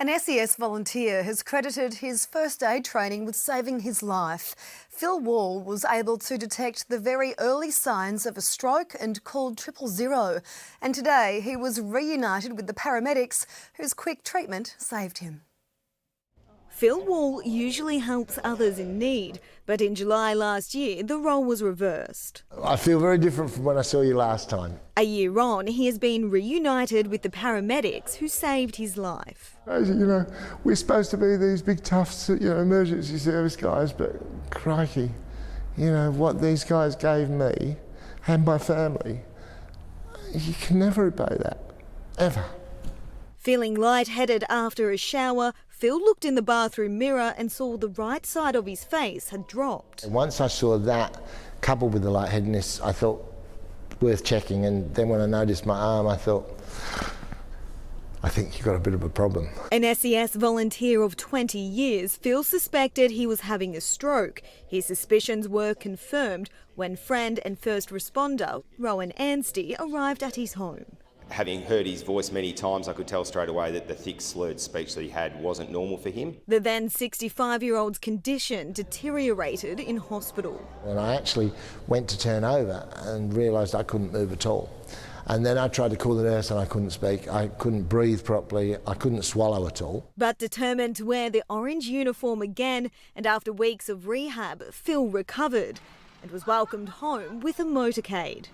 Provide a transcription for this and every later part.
An SES volunteer has credited his first aid training with saving his life. Phil Wall was able to detect the very early signs of a stroke and called 000. And today he was reunited with the paramedics whose quick treatment saved him. Phil Wall usually helps others in need, but in July last year, the role was reversed. I feel very different from when I saw you last time. A year on, he has been reunited with the paramedics who saved his life. We're supposed to be these big tough, emergency service guys, but crikey, what these guys gave me and my family, you can never repay that, ever. Feeling lightheaded after a shower, Phil looked in the bathroom mirror and saw the right side of his face had dropped. Once I saw that, coupled with the lightheadedness, I thought worth checking, and then when I noticed my arm, I thought, I think you've got a bit of a problem. An SES volunteer of 20 years, Phil suspected he was having a stroke. His suspicions were confirmed when friend and first responder Rowan Anstey arrived at his home. Having heard his voice many times, I could tell straight away that the thick slurred speech that he had wasn't normal for him. The then 65-year-old's condition deteriorated in hospital. And I actually went to turn over and realised I couldn't move at all. And then I tried to call the nurse and I couldn't speak, I couldn't breathe properly, I couldn't swallow at all. But determined to wear the orange uniform again, and after weeks of rehab, Phil recovered and was welcomed home with a motorcade.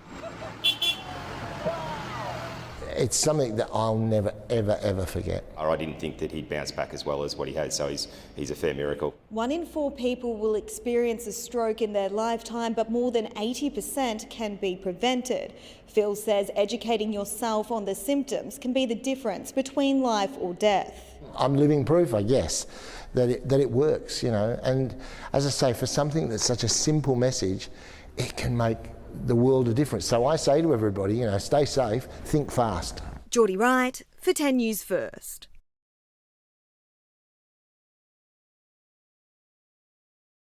It's something that I'll never, ever, ever forget. I didn't think that he'd bounce back as well as what he had, so he's a fair miracle. 1 in 4 people will experience a stroke in their lifetime, but more than 80% can be prevented. Phil says educating yourself on the symptoms can be the difference between life or death. I'm living proof, I guess, that it works, and as I say, for something that's such a simple message, it can make the world a difference. So I say to everybody, stay safe, think fast. Geordie Wright for 10 News First.